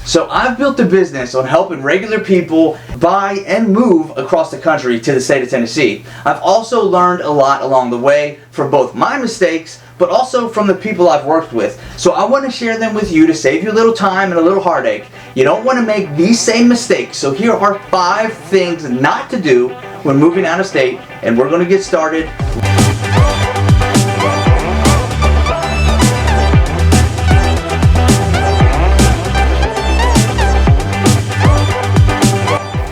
So I've built a business on helping regular people buy and move across the country to the state of Tennessee. I've also learned a lot along the way from both my mistakes, but also from the people I've worked with. So I want to share them with you to save you a little time and a little heartache. You don't want to make these same mistakes. So here are 5 things not to do when moving out of state, and we're going to get started.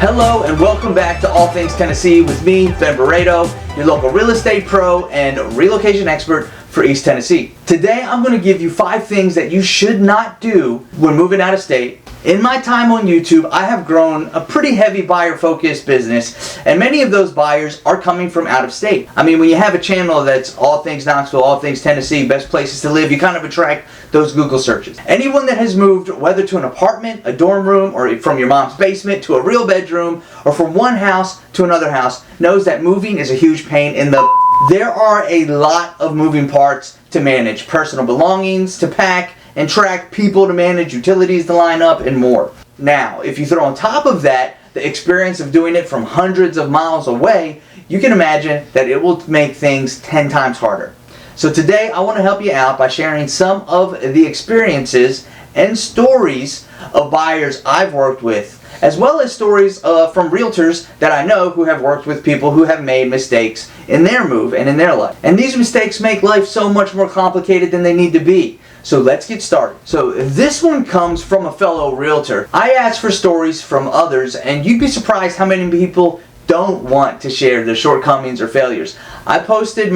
Hello and welcome back to All Things Tennessee with me, Ben Barredo, your local real estate pro and relocation expert for East Tennessee. Today I'm going to give you 5 things that you should not do when moving out of state. In my time on YouTube, I have grown a pretty heavy buyer-focused business, and many of those buyers are coming from out of state. I mean, when you have a channel that's All Things Knoxville, All Things Tennessee, best places to live, you kind of attract those Google searches. Anyone that has moved, whether to an apartment, a dorm room, or from your mom's basement to a real bedroom, or from one house to another house, knows that moving is a huge pain in the... There are a lot of moving parts to manage. Personal belongings to pack and track, people to manage, utilities to line up, and more. Now, if you throw on top of that the experience of doing it from hundreds of miles away, you can imagine that it will make things 10 times harder. So today I want to help you out by sharing some of the experiences and stories of buyers I've worked with, as well as stories from realtors that I know who have worked with people who have made mistakes in their move and in their life. And these mistakes make life so much more complicated than they need to be. So let's get started. So this one comes from a fellow realtor. I asked for stories from others, and you'd be surprised how many people don't want to share their shortcomings or failures. I posted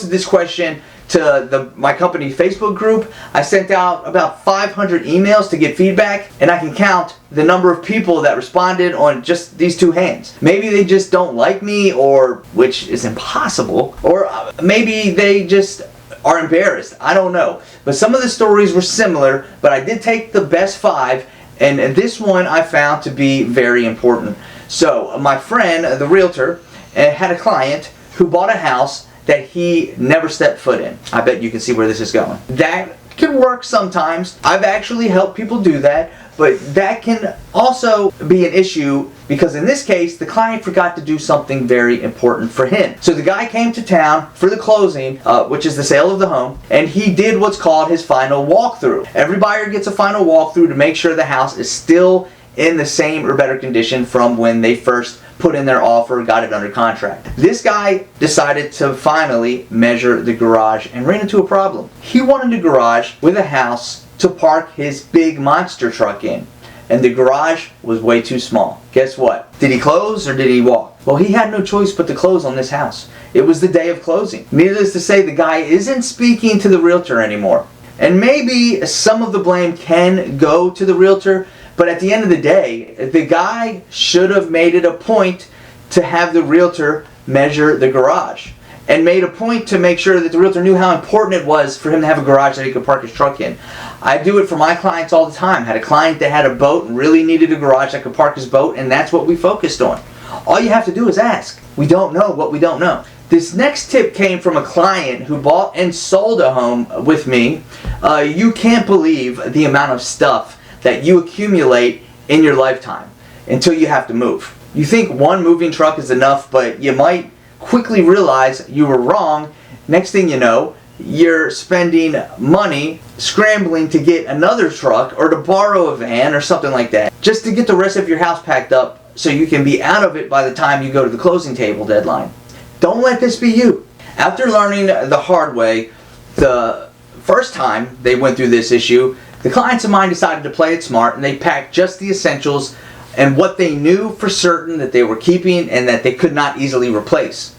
this question to my company Facebook group. I sent out about 500 emails to get feedback, and I can count the number of people that responded on just these 2 hands. Maybe they just don't like me, or which is impossible, or maybe they just are embarrassed. I don't know. But some of the stories were similar, but I did take the best 5, and this one I found to be very important. So my friend, the realtor, had a client who bought a house that he never stepped foot in. I bet you can see where this is going. That can work sometimes. I've actually helped people do that, but that can also be an issue because in this case, the client forgot to do something very important for him. So the guy came to town for the closing, which is the sale of the home, and he did what's called his final walkthrough. Every buyer gets a final walkthrough to make sure the house is still in the same or better condition from when they first put in their offer, got it under contract. This guy decided to finally measure the garage and ran into a problem. He wanted a garage with a house to park his big monster truck in, and the garage was way too small. Guess what? Did he close or did he walk? Well, he had no choice but to close on this house. It was the day of closing. Needless to say, the guy isn't speaking to the realtor anymore. And maybe some of the blame can go to the realtor, but at the end of the day, the guy should have made it a point to have the realtor measure the garage, and made a point to make sure that the realtor knew how important it was for him to have a garage that he could park his truck in. I do it for my clients all the time. Had a client that had a boat and really needed a garage that could park his boat, and that's what we focused on. All you have to do is ask. We don't know what we don't know. This next tip came from a client who bought and sold a home with me. You can't believe the amount of stuff that you accumulate in your lifetime until you have to move. You think one moving truck is enough, but you might quickly realize you were wrong. Next thing you know, you're spending money scrambling to get another truck or to borrow a van or something like that just to get the rest of your house packed up so you can be out of it by the time you go to the closing table deadline. Don't let this be you. After learning the hard way the first time they went through this issue, the clients of mine decided to play it smart, and they packed just the essentials and what they knew for certain that they were keeping and that they could not easily replace.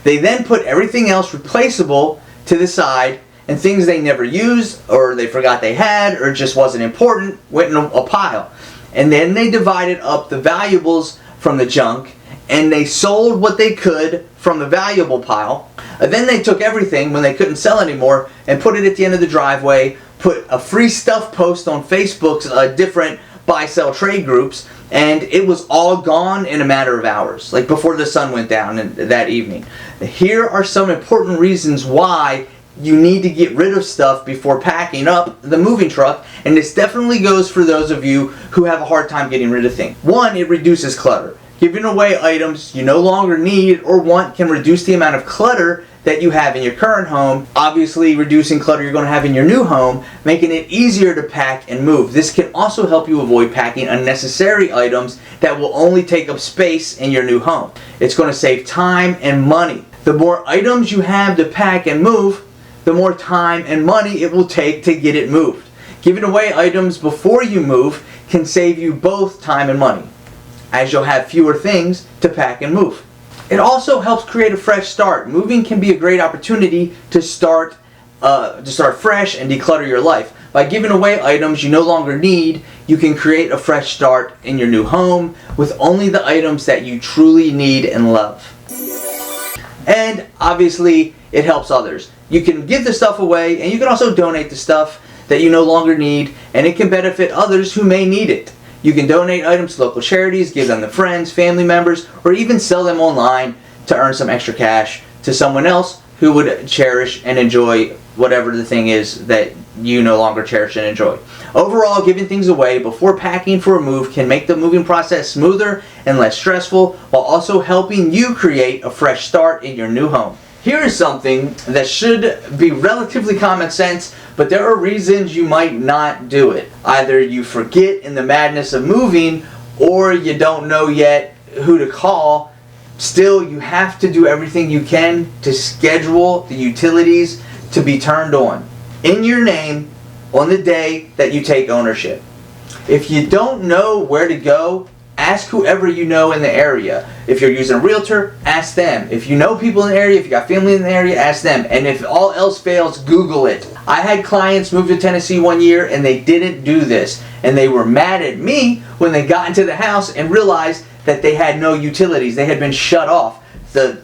They then put everything else replaceable to the side, and things they never used or they forgot they had or just wasn't important went in a pile. And then they divided up the valuables from the junk, and they sold what they could from the valuable pile. And then they took everything when they couldn't sell anymore and put it at the end of the driveway, put a free stuff post on Facebook's different buy-sell trade groups, and it was all gone in a matter of hours, like before the sun went down that evening. Here are some important reasons why you need to get rid of stuff before packing up the moving truck, and this definitely goes for those of you who have a hard time getting rid of things. One, it reduces clutter. Giving away items you no longer need or want can reduce the amount of clutter that you have in your current home. Obviously, reducing clutter you're going to have in your new home, making it easier to pack and move. This can also help you avoid packing unnecessary items that will only take up space in your new home. It's going to save time and money. The more items you have to pack and move, the more time and money it will take to get it moved. Giving away items before you move can save you both time and money, as you'll have fewer things to pack and move. It also helps create a fresh start. Moving can be a great opportunity to start fresh and declutter your life. By giving away items you no longer need, you can create a fresh start in your new home with only the items that you truly need and love. And obviously, it helps others. You can give the stuff away, and you can also donate the stuff that you no longer need, and it can benefit others who may need it. You can donate items to local charities, give them to friends, family members, or even sell them online to earn some extra cash to someone else who would cherish and enjoy whatever the thing is that you no longer cherish and enjoy. Overall, giving things away before packing for a move can make the moving process smoother and less stressful, while also helping you create a fresh start in your new home. Here is something that should be relatively common sense, but there are reasons you might not do it. Either you forget in the madness of moving, or you don't know yet who to call. Still, you have to do everything you can to schedule the utilities to be turned on in your name on the day that you take ownership. If you don't know where to go, ask whoever you know in the area. If you're using a realtor, ask them. If you know people in the area, if you got family in the area, ask them. And if all else fails, Google it. I had clients move to Tennessee one year and they didn't do this. And they were mad at me when they got into the house and realized that they had no utilities. They had been shut off. The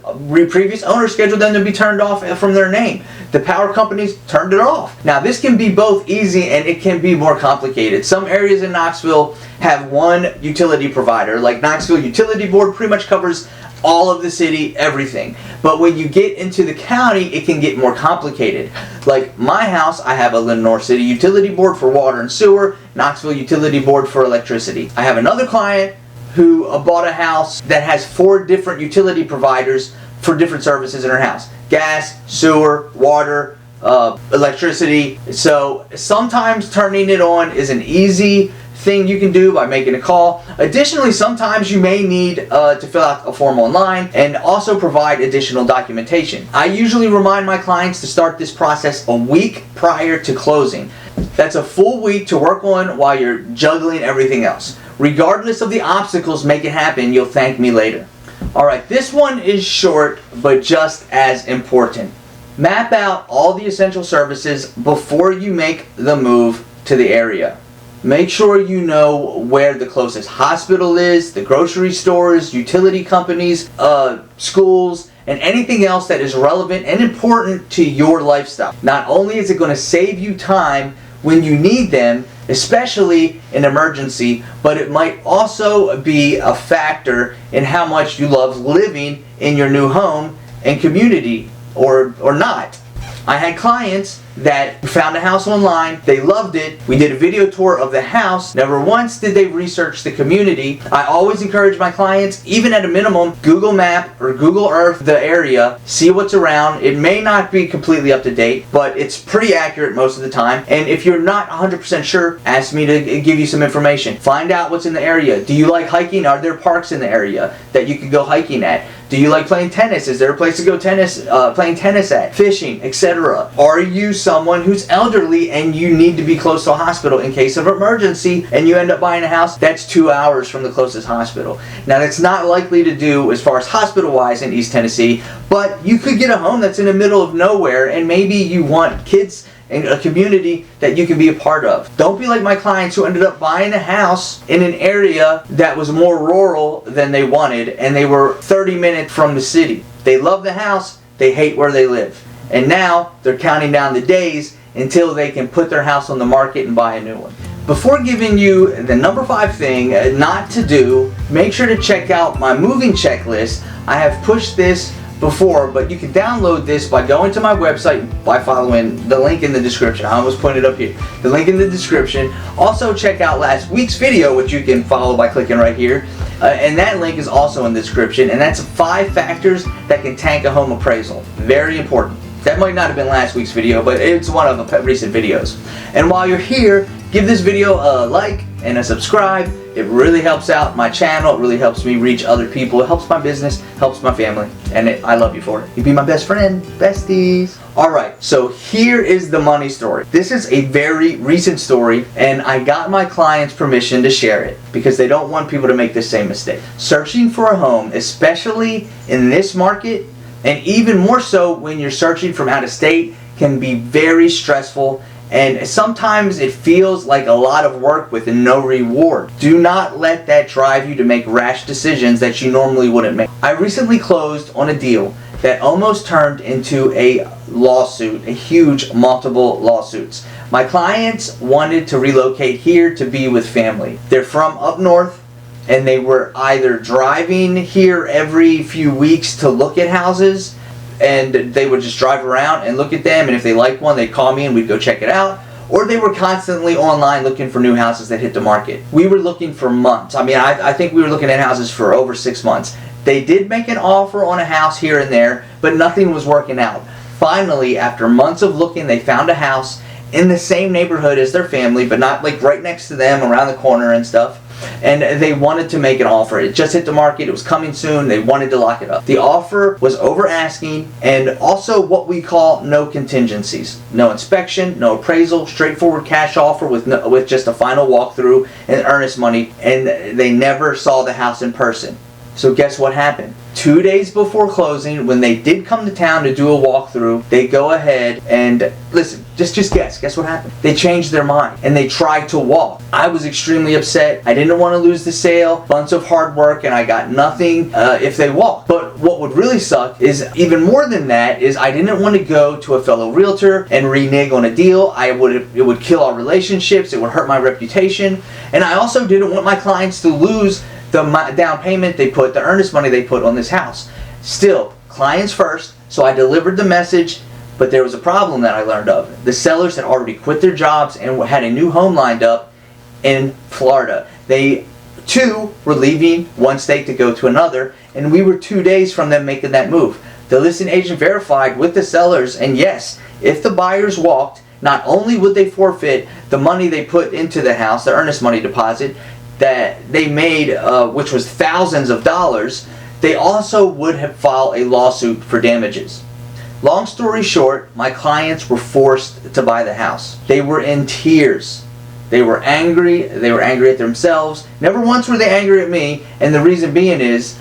previous owner scheduled them to be turned off from their name. The power companies turned it off. Now, this can be both easy and it can be more complicated. Some areas in Knoxville have one utility provider. Like Knoxville Utility Board pretty much covers all of the city, everything. But when you get into the county, it can get more complicated. Like my house, I have a Lenoir City Utility Board for water and sewer, Knoxville Utility Board for electricity. I have another client who bought a house that has 4 different utility providers for different services in her house. Gas, sewer, water, electricity. So sometimes turning it on is an easy thing you can do by making a call. Additionally, sometimes you may need to fill out a form online and also provide additional documentation. I usually remind my clients to start this process a week prior to closing. That's a full week to work on while you're juggling everything else. Regardless of the obstacles make it happen, you'll thank me later. Alright, this one is short, but just as important. Map out all the essential services before you make the move to the area. Make sure you know where the closest hospital is, the grocery stores, utility companies, schools, and anything else that is relevant and important to your lifestyle. Not only is it going to save you time when you need them, especially in emergency, but it might also be a factor in how much you love living in your new home and community, or not. I had clients that found a house online, they loved it, we did a video tour of the house, never once did they research the community. I always encourage my clients, even at a minimum, Google Map or Google Earth the area, see what's around. It may not be completely up to date, but it's pretty accurate most of the time. And if you're not 100% sure, ask me to give you some information. Find out what's in the area. Do you like hiking? Are there parks in the area that you could go hiking at? Do you like playing tennis? Is there a place to go playing tennis at? Fishing, etc. Are you someone who's elderly and you need to be close to a hospital in case of emergency and you end up buying a house that's 2 hours from the closest hospital? Now, that's not likely to do as far as hospital-wise in East Tennessee, but you could get a home that's in the middle of nowhere and maybe you want kids in a community that you can be a part of. Don't be like my clients who ended up buying a house in an area that was more rural than they wanted, and they were 30 minutes from the city. They love the house, they hate where they live. And now they're counting down the days until they can put their house on the market and buy a new one. Before giving you the number 5 thing not to do, make sure to check out my moving checklist. I have pushed this before, but you can download this by going to my website by following the link in the description. I almost put it up here. The link in the description. Also check out last week's video, which you can follow by clicking right here. And that link is also in the description. And that's 5 factors that can tank a home appraisal. Very important. That might not have been last week's video, but it's one of the recent videos. And while you're here, give this video a like and a subscribe. It really helps out my channel. It really helps me reach other people. It helps my business, helps my family, and I love you for it. You'd be my best friend, besties. Alright, so here is the money story. This is a very recent story, and I got my clients' permission to share it because they don't want people to make the same mistake. Searching for a home, especially in this market, and even more so when you're searching from out of state, can be very stressful, and sometimes it feels like a lot of work with no reward. Do not let that drive you to make rash decisions that you normally wouldn't make. I recently closed on a deal that almost turned into a lawsuit, a huge multiple lawsuits. My clients wanted to relocate here to be with family. They're from up north, and they were either driving here every few weeks to look at houses, and they would just drive around and look at them, and if they liked one, they'd call me and we'd go check it out, or they were constantly online looking for new houses that hit the market. We were looking for months. I mean, I think we were looking at houses for over 6 months. They did make an offer on a house here and there, but nothing was working out. Finally, after months of looking, they found a house in the same neighborhood as their family, but not like right next to them, around the corner and stuff. And they wanted to make an offer. It just hit the market. It was coming soon. They wanted to lock it up. The offer was over asking, and also what we call no contingencies. No inspection, no appraisal, straightforward cash offer with just a final walkthrough and earnest money, and they never saw the house in person. So guess what happened? 2 days before closing, when they did come to town to do a walkthrough, they go ahead and, listen, just guess. Guess what happened? They changed their mind and they tried to walk. I was extremely upset. I didn't want to lose the sale. Bunch of hard work, and I got nothing if they walked. But what would really suck is, even more than that, is I didn't want to go to a fellow realtor and renege on a deal. It would kill our relationships. It would hurt my reputation. And I also didn't want my clients to lose the down payment they put, the earnest money they put on this house. Still, clients first, so I delivered the message, but there was a problem that I learned of. The sellers had already quit their jobs and had a new home lined up in Florida. They too were leaving one state to go to another, and we were 2 days from them making that move. The listing agent verified with the sellers, and yes, if the buyers walked, not only would they forfeit the money they put into the house, the earnest money deposit, that they made, which was thousands of dollars, they also would have filed a lawsuit for damages. Long story short, my clients were forced to buy the house. They were in tears. They were angry. They were angry at themselves. Never once were they angry at me, and the reason being is,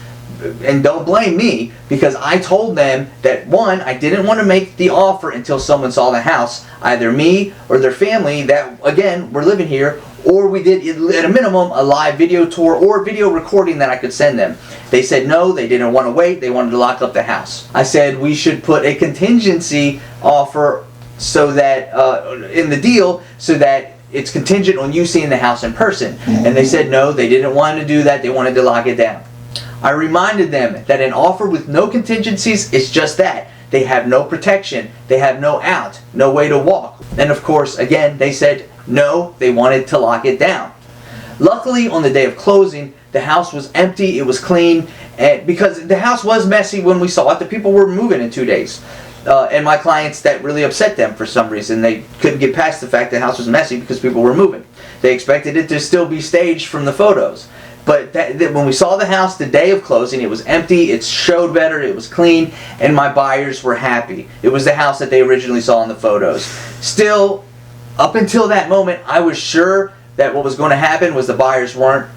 and don't blame me, because I told them that, one, I didn't want to make the offer until someone saw the house, either me or their family that, again, were living here, or we did, at a minimum, a live video tour or video recording that I could send them. They said no, they didn't want to wait, they wanted to lock up the house. I said we should put a contingency offer so that, in the deal, so that it's contingent on you seeing the house in person. And they said no, they didn't want to do that, they wanted to lock it down. I reminded them that an offer with no contingencies is just that. They have no protection, they have no out, no way to walk. And of course, again, they said no, they wanted to lock it down. Luckily, on the day of closing, the house was empty, it was clean, and because the house was messy when we saw it, the people were moving in 2 days. And my clients, that really upset them for some reason. They couldn't get past the fact the house was messy because people were moving. They expected it to still be staged from the photos. But when we saw the house the day of closing, it was empty, it showed better, it was clean, and my buyers were happy. It was the house that they originally saw in the photos. Still, up until that moment, I was sure that what was going to happen was the buyers weren't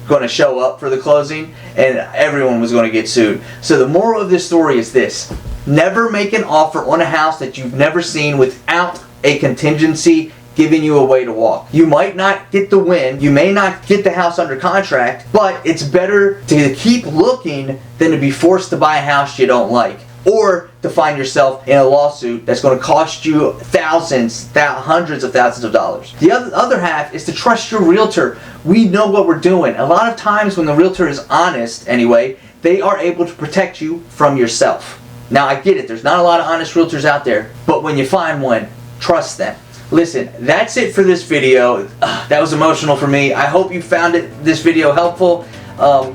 going to show up for the closing, and everyone was going to get sued. So the moral of this story is this: never make an offer on a house that you've never seen without a contingency giving you a way to walk. You might not get the win, you may not get the house under contract, but it's better to keep looking than to be forced to buy a house you don't like, or to find yourself in a lawsuit that's going to cost you thousands, hundreds of thousands of dollars. The other half is to trust your realtor. We know what we're doing. A lot of times when the realtor is honest anyway, they are able to protect you from yourself. Now I get it, there's not a lot of honest realtors out there, but when you find one, trust them. Listen, that's it for this video. That was emotional for me. I hope you found this video helpful.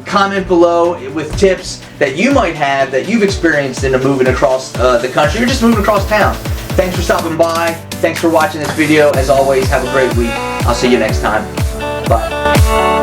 Comment below with tips that you might have that you've experienced in moving across the country or just moving across town. Thanks for stopping by. Thanks for watching this video. As always, have a great week. I'll see you next time. Bye.